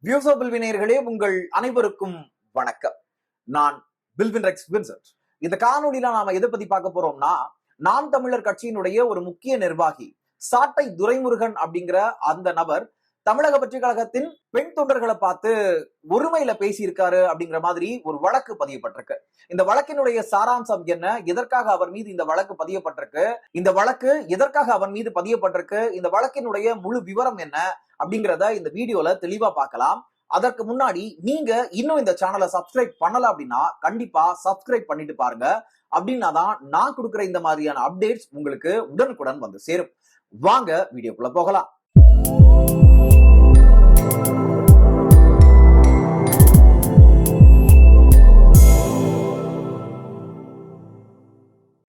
Views of பில்வினேயர்களே, உங்கள் அனைவருக்கும் வணக்கம். நான் பில்வின் ரெக்ஸ் வின்சென்ட். இந்த காணொலியில நாம எதை பத்தி பார்க்க போறோம்னா, நாம் தமிழர் கட்சியினுடைய ஒரு முக்கிய நிர்வாகி சாட்டை துரைமுருகன் அப்படிங்கிற அந்த நபர் தமிழக வெற்றி கழகத்தின் பெண் தொண்டர்களை பார்த்து ஒருமையில பேசியிருக்காரு அப்படிங்கிற மாதிரி ஒரு வழக்கு பதியப்பட்டிருக்கு. இந்த வழக்கினுடைய சாராம்சம் என்ன, எதற்காக அவர் மீது இந்த வழக்கு பதியப்பட்டிருக்கு, இந்த வழக்கு எதற்காக அவர் மீது பதியப்பட்டிருக்கு, இந்த வழக்கினுடைய முழு விவரம் என்ன அப்படிங்கிறத இந்த வீடியோல தெளிவா பார்க்கலாம். அதற்கு முன்னாடி நீங்க இன்னும் இந்த சேனலை சப்ஸ்கிரைப் பண்ணல அப்படின்னா கண்டிப்பா சப்ஸ்கிரைப் பண்ணிட்டு பாருங்க. அப்படின்னாதான் நான் கொடுக்கிற இந்த மாதிரியான அப்டேட்ஸ் உங்களுக்கு உடனுக்குடன் வந்து சேரும். வாங்க வீடியோக்குள்ள போகலாம்.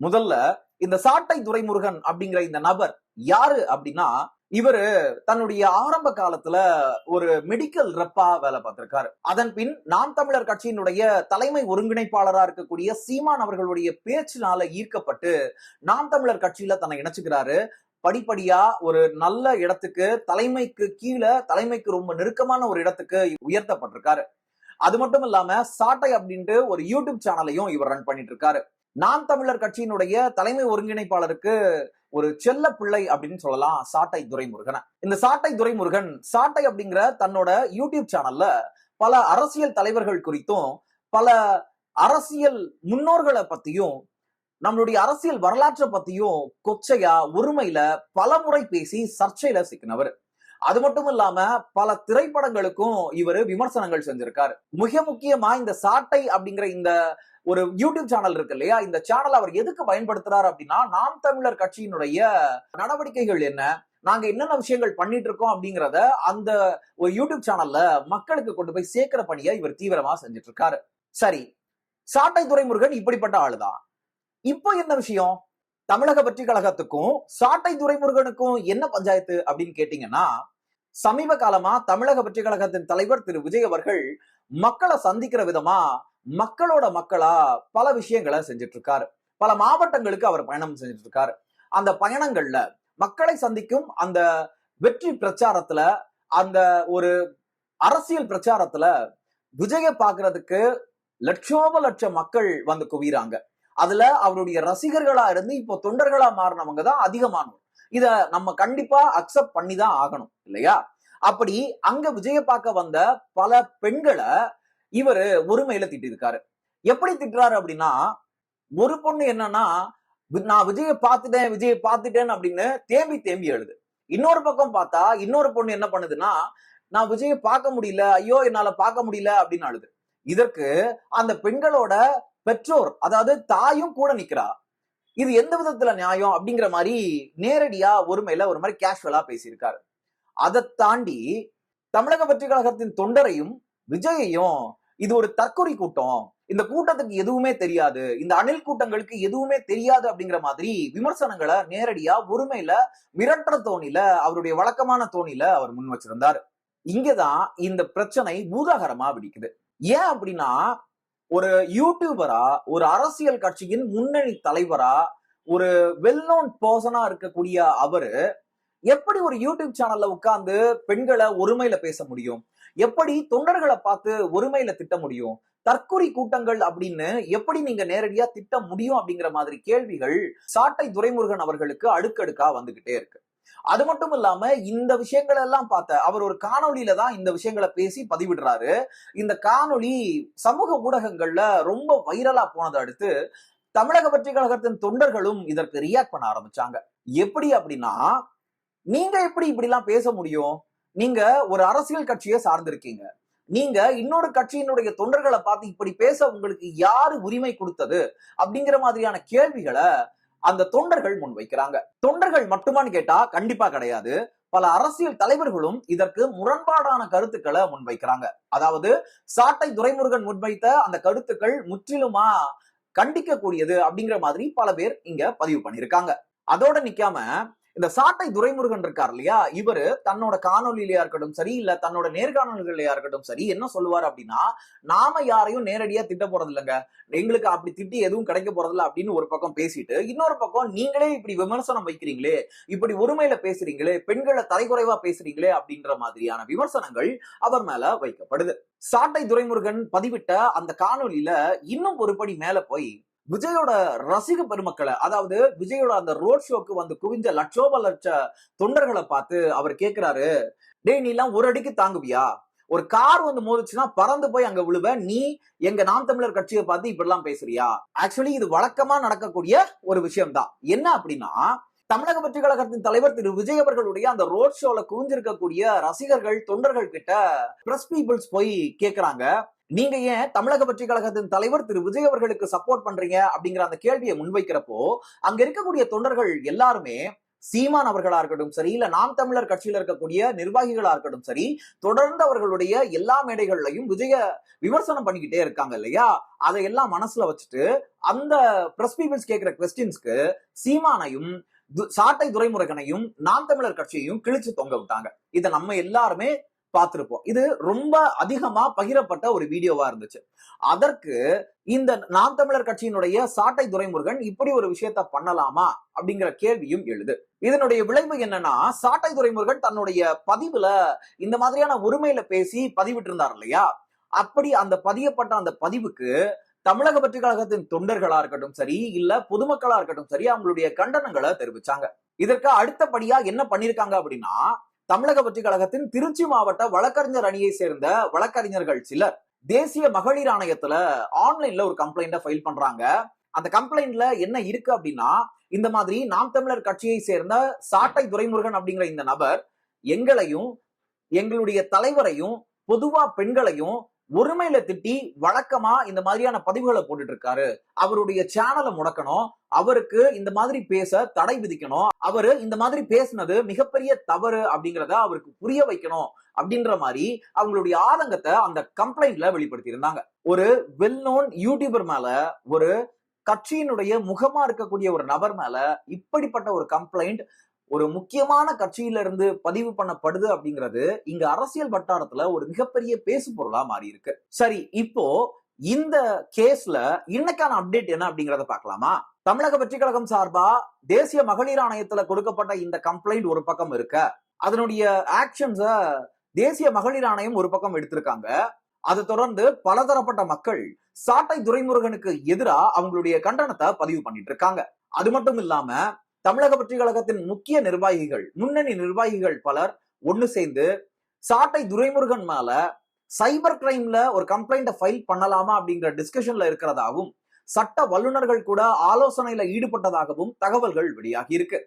முதல்ல இந்த சாட்டை துரைமுருகன் அப்படிங்கிற இந்த நபர் யாரு அப்படின்னா, இவரு தன்னுடைய ஆரம்ப காலத்துல ஒரு மெடிக்கல் ரெப்பா வேலை பார்த்திருக்காரு. அதன் பின் நாம் தமிழர் கட்சியினுடைய தலைமை ஒருங்கிணைப்பாளரா இருக்கக்கூடிய சீமான் அவர்களுடைய பேச்சினால ஈர்க்கப்பட்டு நாம் தமிழர் கட்சியில தன்னை இணைச்சுக்கிறாரு. படிப்படியா ஒரு நல்ல இடத்துக்கு, தலைமைக்கு கீழே, தலைமைக்கு ரொம்ப நெருக்கமான ஒரு இடத்துக்கு உயர்த்தப்பட்டிருக்காரு. அது மட்டும் இல்லாம சாட்டை அப்படின்ட்டு ஒரு யூடியூப் சேனலையும் இவர் ரன் பண்ணிட்டு இருக்காரு. நாம் தமிழர் கட்சியினுடைய தலைமை ஒருங்கிணைப்பாளருக்கு ஒரு செல்ல பிள்ளை அப்படின்னு சொல்லலாம் சாட்டை துரைமுருகன். இந்த சாட்டை துரைமுருகன் சாட்டை அப்படிங்கிற தன்னோட யூடியூப் சேனல்ல பல அரசியல் தலைவர்கள் குறித்தும், பல அரசியல் முன்னோர்களை பத்தியும், நம்மளுடைய அரசியல் வரலாற்றை பத்தியும் கொச்சையா ஒருமையில பல முறை பேசி சர்ச்சையில சிக்கினவர். அது மட்டும் இல்லாம பல திரைப்படங்களுக்கும் இவரு விமர்சனங்கள் செஞ்சிருக்காரு. மிக முக்கியமா இந்த சாட்டை அப்படிங்கிற இந்த ஒரு யூடியூப் சேனல் இருக்கு இல்லையா, இந்த சேனல் அவர் எதுக்கு பயன்படுத்துறாரு அப்படின்னா, நாம் தமிழர் கட்சியினுடைய நடவடிக்கைகள் என்ன, நாங்க என்னென்ன விஷயங்கள் பண்ணிட்டு இருக்கோம் அப்படிங்கிறத அந்த ஒரு யூடியூப் சேனல்ல மக்களுக்கு கொண்டு போய் சேர்க்கிற பணியை இவர் தீவிரமா செஞ்சுட்டு இருக்காரு. சரி, சாட்டை துரைமுருகன் இப்படிப்பட்ட ஆளுதான். இப்போ என்ன விஷயம், தமிழக வெற்றி கழகத்துக்கும் சாட்டை துரைமுருகனுக்கும் என்ன பஞ்சாயத்து அப்படின்னு கேட்டீங்கன்னா, சமீப காலமா தமிழக வெற்றி கழகத்தின் தலைவர் திரு விஜய் அவர்கள் மக்களை சந்திக்கிற விதமா மக்களோட மக்களா பல விஷயங்களை செஞ்சுட்டு இருக்காரு. பல மாவட்டங்களுக்கு அவர் பயணம் செஞ்சுட்டு இருக்காரு. அந்த பயணங்கள்ல மக்களை சந்திக்கும் அந்த வெற்றி பிரச்சாரத்துல, அந்த ஒரு அரசியல் பிரச்சாரத்துல விஜய பாக்குறதுக்கு லட்சோப லட்சம் மக்கள் வந்து குவிறாங்க. அதுல அவருடைய ரசிகர்களா இருந்து இப்போ தொண்டர்களா மாறினவங்க தான் அதிகமானவர். இத நம்ம கண்டிப்பா அக்செப்ட் பண்ணி தான் ஆகணும் இல்லையா? அப்படி அங்க விஜய பார்க்க வந்த பல பெண்களை இவரு ஒருமையில திட்டிருக்காரு. எப்படி திட்டுறாரு அப்படின்னா, ஒரு பொண்ணு என்னன்னா, நான் விஜய பார்த்துட்டேன் அப்படின்னு தேம்பி தேம்பி எழுது. இன்னொரு பக்கம் பார்த்தா இன்னொரு பொண்ணு என்ன பண்ணுதுன்னா, நான் விஜய பார்க்க முடியல, ஐயோ என்னால பார்க்க முடியல அப்படின்னு அழுது. இதற்கு அந்த பெண்களோட பெற்றோர், அதாவது தாயும் கூட நிக்கிறா. இது எந்த விதத்துல நியாயம் அப்படிங்கிற மாதிரி நேரடியா ஒருமையில ஒரு மாதிரி கேஷுவலா பேசியிருக்காரு. அதை தாண்டி தமிழக வெற்றி கழகத்தின் தொண்டரையும் விஜயையும் இது ஒரு தற்கொலை கூட்டம், இந்த கூட்டத்துக்கு எதுவுமே தெரியாது, இந்த அணில் கூட்டங்களுக்கு எதுவுமே தெரியாது அப்படிங்கிற மாதிரி விமர்சனங்களை நேரடியா ஒருமையில மிரட்டுற தோணில, அவருடைய வழக்கமான தோணில அவர் முன் வச்சிருந்தாரு. இங்கதான் இந்த பிரச்சனை பூதாகரமா வெடிக்குது. ஏன் அப்படின்னா, ஒரு யூடியூபரா, ஒரு அரசியல் கட்சியின் முன்னணி தலைவரா, ஒரு வெல் நோன் பர்சனா இருக்கக்கூடிய அவரு எப்படி ஒரு யூடியூப் சேனல்ல உட்கார்ந்து பெண்களை ஒருமையில பேச முடியும்? எப்படி தொண்டர்களை பார்த்து ஒருமையில திட்ட முடியும்? தற்கொலை கூட்டங்கள் அப்படின்னு எப்படி நீங்க நேரடியா திட்ட முடியும் அப்படிங்கிற மாதிரி கேள்விகள் சாட்டை துரைமுருகன் அவர்களுக்கு அடுக்கடுக்கா வந்துகிட்டே இருக்கு. அது மட்டும் இல்லாம இந்த விஷயங்கள் எல்லாம் பார்த்த அவர் ஒரு காணொலியில தான் இந்த விஷயங்களை பேசி பதிவிடுறாரு. இந்த காணொலி சமூக ஊடகங்கள்ல ரொம்ப வைரலா போனதை அடுத்து தமிழக வெற்றி கழகத்தின் தொண்டர்களும் இதற்கு ரியாக்ட் பண்ண ஆரம்பிச்சாங்க. எப்படி அப்படின்னா, நீங்க எப்படி இப்படி எல்லாம் பேச முடியும்? நீங்க ஒரு அரசியல் கட்சியை சார்ந்திருக்கீங்க, நீங்க இன்னொரு கட்சியினுடைய தொண்டர்களை பார்த்து இப்படி பேச உங்களுக்கு யாரு உரிமை கொடுத்தது அப்படிங்கிற மாதிரியான கேள்விகளை அந்த தொண்டர்கள் முன்வைக்கிறாங்க. தொண்டர்கள் மட்டுமான்னு கேட்டா கண்டிப்பா கிடையாது. பல அரசியல் தலைவர்களும் இதற்கு முரண்பாடான கருத்துக்களை முன்வைக்கிறாங்க. அதாவது சாட்டை துரைமுருகன் முன்வைத்த அந்த கருத்துக்கள் முற்றிலுமா கண்டிக்க கூடியது அப்படிங்கிற மாதிரி பல பேர் இங்க பதிவு பண்ணிருக்காங்க. அதோட நிக்காம இந்த சாட்டை துரைமுருகன் இருக்கார் இல்லையா, இவரு தன்னோட காணொலியிலயா இருக்கட்டும் சரி, இல்ல தன்னோட நேர்காணல்கள்லயா இருக்கட்டும் சரி, என்ன சொல்லுவாரு அப்படின்னா, நாம யாரையும் நேரடியா திட்ட போறது இல்லைங்க, எங்களுக்கு அப்படி திட்டி எதுவும் கிடைக்க போறதில்ல அப்படின்னு ஒரு பக்கம் பேசிட்டு, இன்னொரு பக்கம் நீங்களே இப்படி விமர்சனம் வைக்கிறீங்களே, இப்படி ஒருமையில பேசுறீங்களே, பெண்களை தலைகுறைவா பேசுறீங்களே அப்படின்ற மாதிரியான விமர்சனங்கள் அவர் மேல வைக்கப்படுது. சாட்டை துரைமுருகன் பதிவிட்ட அந்த காணொலியில இன்னும் ஒரு படி மேல போய் விஜயோட ரசிக பெருமக்களை, அதாவது விஜயோட அந்த ரோட் ஷோக்கு வந்து குவிஞ்ச லட்சோப லட்ச தொண்டர்களை பார்த்து அவர் கேட்கிறாரு, டேய் நீ எல்லாம் ஒரு அடிக்கு தாங்குவியா, ஒரு கார் வந்து மோதிச்சுன்னா பறந்து போய் அங்க விழுவ, நீ எங்க நாம் தமிழர் கட்சியை பார்த்து இப்படி எல்லாம் பேசுறியா? ஆக்சுவலி இது வழக்கமா நடக்கக்கூடிய ஒரு விஷயம் தான். என்ன அப்படின்னா, தமிழக வெற்றி கழகத்தின் தலைவர் திரு விஜய் அவர்களுடைய அந்த ரோட் ஷோல குவிஞ்சிருக்கக்கூடிய ரசிகர்கள் தொண்டர்கள் கிட்ட பிரஸ் பீப்புள்ஸ் போய் கேக்குறாங்க, நீங்க ஏன் தமிழக வெற்றி கழகத்தின் தலைவர் திரு விஜய் அவர்களுக்கு சப்போர்ட் பண்றீங்க அப்படிங்கிற அந்த கேள்வியை முன்வைக்கிறப்போ, அங்க இருக்கக்கூடிய தொண்டர்கள் எல்லாருமே சீமான் அவர்களா இருக்கட்டும் சரி, இல்ல நாம் தமிழர் கட்சியில இருக்கக்கூடிய நிர்வாகிகளா இருக்கட்டும் சரி, தொடர்ந்து அவர்களுடைய எல்லா மேடைகள்லையும் விஜய விமர்சனம் பண்ணிக்கிட்டே இருக்காங்க இல்லையா, அதையெல்லாம் மனசுல வச்சுட்டு அந்த பிரஸ் பீப்புள்ஸ் கேட்கிற கொஸ்டின்ஸ்க்கு சீமானையும் சாட்டை துரைமுருகனையும் நாம் தமிழர் கட்சியையும் கிழிச்சு தொங்க விட்டாங்க. இதை நம்ம எல்லாருமே பார்த்திருப்போம். இது ரொம்ப அதிகமா பகிரப்பட்ட ஒரு வீடியோவா இருந்துச்சு. அதற்கு இந்த நாம் தமிழர் கட்சியினுடைய சாட்டை துரைமுருகன் இப்படி ஒரு விஷயத்த பண்ணலாமா அப்படிங்கிற கேள்வியும் எழுது. இதனுடைய விளைவு என்னன்னா, சாட்டை துரைமுருகன் தன்னுடைய பதிவுல இந்த மாதிரியான உரிமையில பேசி பதிவிட்டு இருந்தார் இல்லையா, அப்படி அந்த பதியப்பட்ட அந்த பதிவுக்கு தமிழக வெற்றி கழகத்தின் தொண்டர்களா இருக்கட்டும் சரி, இல்ல பொதுமக்களா இருக்கட்டும் சரி, அவங்களுடைய கண்டனங்களை தெரிவிச்சாங்க. இதற்கு அடுத்தபடியா என்ன பண்ணிருக்காங்க அப்படின்னா, தமிழக வெற்றி கழகத்தின் திருச்சி மாவட்ட வழக்கறிஞர் அணியை சேர்ந்த வழக்கறிஞர்கள் சிலர் தேசிய மகளிர் ஆணையத்துல ஆன்லைன்ல ஒரு கம்ப்ளைண்ட ஃபைல் பண்றாங்க. அந்த கம்ப்ளைண்ட்ல என்ன இருக்கு அப்படின்னா, இந்த மாதிரி நாம் தமிழர் கட்சியை சேர்ந்த சாட்டை துரைமுருகன் அப்படிங்கிற இந்த நபர் எங்களையும் எங்களுடைய தலைவரையும் பொதுவா பெண்களையும் ஒருமையில திட்டி வழக்கமா இந்த மாதிரியான பதிவுகளை போட்டுட்டு இருக்காரு, அவருடைய சேனலை முடக்கணும், அவருக்கு இந்த மாதிரி பேச தடை விதிக்கணும், அவரு இந்த மாதிரி பேசினது மிகப்பெரிய தவறு அப்படிங்கிறத அவருக்கு புரிய வைக்கணும் அப்படின்ற மாதிரி அவங்களுடைய ஆதங்கத்தை அந்த கம்ப்ளைண்ட்ல வெளிப்படுத்தி இருந்தாங்க. ஒரு வெல் நோன் யூடியூபர் மேல, ஒரு கட்சியினுடைய முகமா இருக்கக்கூடிய ஒரு நபர் மேல இப்படிப்பட்ட ஒரு கம்ப்ளைண்ட் ஒரு முக்கியமான கட்சியில இருந்து பதிவு பண்ணப்படுது அப்படிங்கிறது இங்க அரசியல் வட்டாரத்துல ஒரு மிகப்பெரிய பேசு பொருளா மாறி இருக்கு. சரி, இப்போ இந்த கேஸ்ல இன்னைக்கான அப்டேட் என்ன அப்படிங்கறத பார்க்கலாமா? தமிழக வெற்றி கழகம் சார்பா தேசிய மகளிர் ஆணையத்துல கொடுக்கப்பட்ட இந்த கம்ப்ளைண்ட் ஒரு பக்கம் இருக்க, அதனுடைய ஆக்ஷன்ஸ தேசிய மகளிர் ஆணையம் ஒரு பக்கம் எடுத்திருக்காங்க. அதை தொடர்ந்து பலதரப்பட்ட மக்கள் சாட்டை துரைமுருகனுக்கு எதிராக அவங்களுடைய கண்டனத்தை பதிவு பண்ணிட்டு இருக்காங்க. அது மட்டும் இல்லாம தமிழக வெற்றி கழகத்தின் முக்கிய நிர்வாகிகள், முன்னணி நிர்வாகிகள் பலர் ஒண்ணு சேர்ந்து சாட்டை துரைமுருகன் மேல சைபர் கிரைம்ல ஒரு கம்ப்ளைண்ட ஃபைல் பண்ணலாமா அப்படிங்கிற டிஸ்கஷன்ல இருக்கிறதாகவும், சட்ட வல்லுநர்கள் கூட ஆலோசனையில ஈடுபட்டதாகவும் தகவல்கள் வெளியாகி இருக்கு.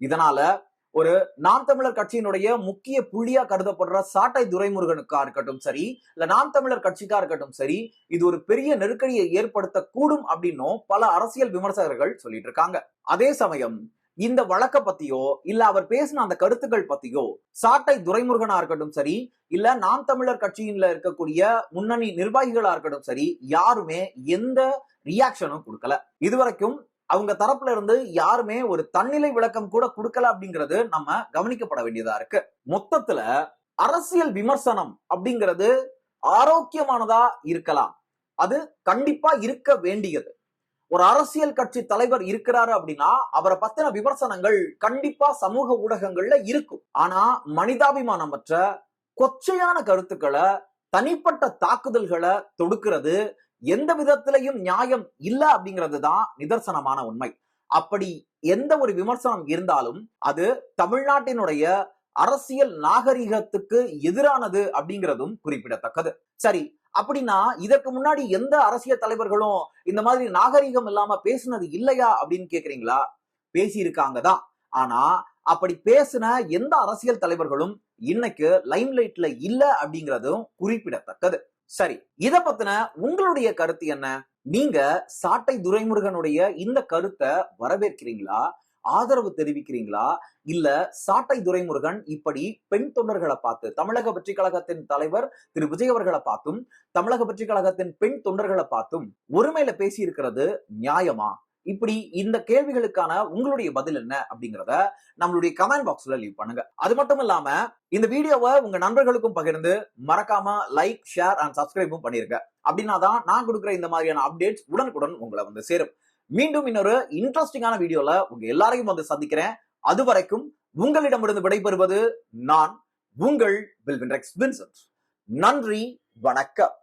இதனால ஒரு நாம் தமிழர் கட்சியினுடைய முக்கிய புள்ளியா கருதப்படுற சாட்டை துரைமுருகனுக்கா இருக்கட்டும் சரி, இல்ல நாம் தமிழர் கட்சிக்கா இருக்கட்டும் சரி, இது ஒரு பெரிய நெருக்கடியை ஏற்படுத்த கூடும் அப்படின்னும் பல அரசியல் விமர்சகர்கள் சொல்லிட்டு இருக்காங்க. அதே சமயம் இந்த வழக்க பத்தியோ இல்ல அவர் பேசின அந்த கருத்துக்கள் பத்தியோ சாட்டை துரைமுருகனா இருக்கட்டும் சரி, இல்ல நாம் தமிழர் கட்சியில இருக்கக்கூடிய முன்னணி நிர்வாகிகளா இருக்கட்டும் சரி, யாருமே எந்த ரியாக்ஷனும் கொடுக்கல. இதுவரைக்கும் அவங்க தரப்புல இருந்து யாருமே ஒரு தன்னிலை விளக்கம் கூட கொடுக்கல அப்படிங்கிறது நம்ம கவனிக்கப்பட வேண்டியதா இருக்கு. மொத்தத்துல அரசியல் விமர்சனம் அப்படிங்கிறது ஆரோக்கியமானதா இருக்கலாம், அது கண்டிப்பா இருக்க வேண்டியது. ஒரு அரசியல் கட்சி தலைவர் இருக்கிறாரு அப்படின்னா அவரை பத்தின விமர்சனங்கள் கண்டிப்பா சமூக ஊடகங்கள்ல இருக்கும். ஆனா மனிதாபிமானமற்ற கொச்சையான கருத்துக்களை, தனிப்பட்ட தாக்குதல்களை தொடுக்கிறது எந்த விதத்திலையும் நியாயம் இல்ல அப்படிங்கிறது தான் நிதர்சனமான உண்மை. அப்படி எந்த ஒரு விமர்சனம் இருந்தாலும் அது தமிழ்நாட்டினுடைய அரசியல் நாகரிகத்துக்கு எதிரானது அப்படிங்கிறதும் குறிப்பிடத்தக்கது. சரி, அப்படின்னா இதற்கு முன்னாடி எந்த அரசியல் தலைவர்களும் இந்த மாதிரி நாகரிகம் இல்லாம பேசினது இல்லையா அப்படின்னு கேக்குறீங்களா? பேசியிருக்காங்க தான். ஆனா அப்படி பேசின எந்த அரசியல் தலைவர்களும் இன்னைக்கு லைம்லைட்ல இல்ல அப்படிங்கிறதும் குறிப்பிடத்தக்கது. சரி, இத பத்தின உங்களுடைய கருத்து என்ன? நீங்க சாட்டை துரைமுருகனுடைய இந்த கருத்தை வரவேற்கிறீங்களா, ஆதரவு தெரிவிக்கிறீங்களா, இல்ல சாட்டை துரைமுருகன் இப்படி பெண் தொண்டர்களை பார்த்து, தமிழக வெற்றி கழகத்தின் தலைவர் திரு விஜய் அவர்களை பார்த்தும் தமிழக வெற்றி கழகத்தின் பெண் தொண்டர்களை பார்த்தும் ஒருமையில பேசி இருக்கிறது நியாயமா? இப்படி இந்த கேள்விகளுக்கான உங்களுடைய பதில் என்ன அப்படிங்கறத நம்மளுடைய கமெண்ட் பாக்ஸ்ல லீவ் பண்ணுங்க. அது மட்டும் இல்லாம இந்த வீடியோவை உங்க நண்பர்களுக்கும் பகிர்ந்து மறக்காம லைக், ஷேர் அண்ட் சப்ஸ்கிரைபும் பண்ணிருங்க. அப்படின்னா தான் நான் கொடுக்குற இந்த மாதிரியான அப்டேட்ஸ் உடனுக்குடன் உங்களை வந்து சேரும். மீண்டும் இன்னொரு இன்ட்ரெஸ்டிங்கான வீடியோல உங்க எல்லாரையும் வந்து சந்திக்கிறேன். அது வரைக்கும் உங்களிடமிருந்து விடைபெறுவது நான் உங்கள் வில்வின் ரெக்ஸ் வின்சென்ட். நன்றி, வணக்கம்.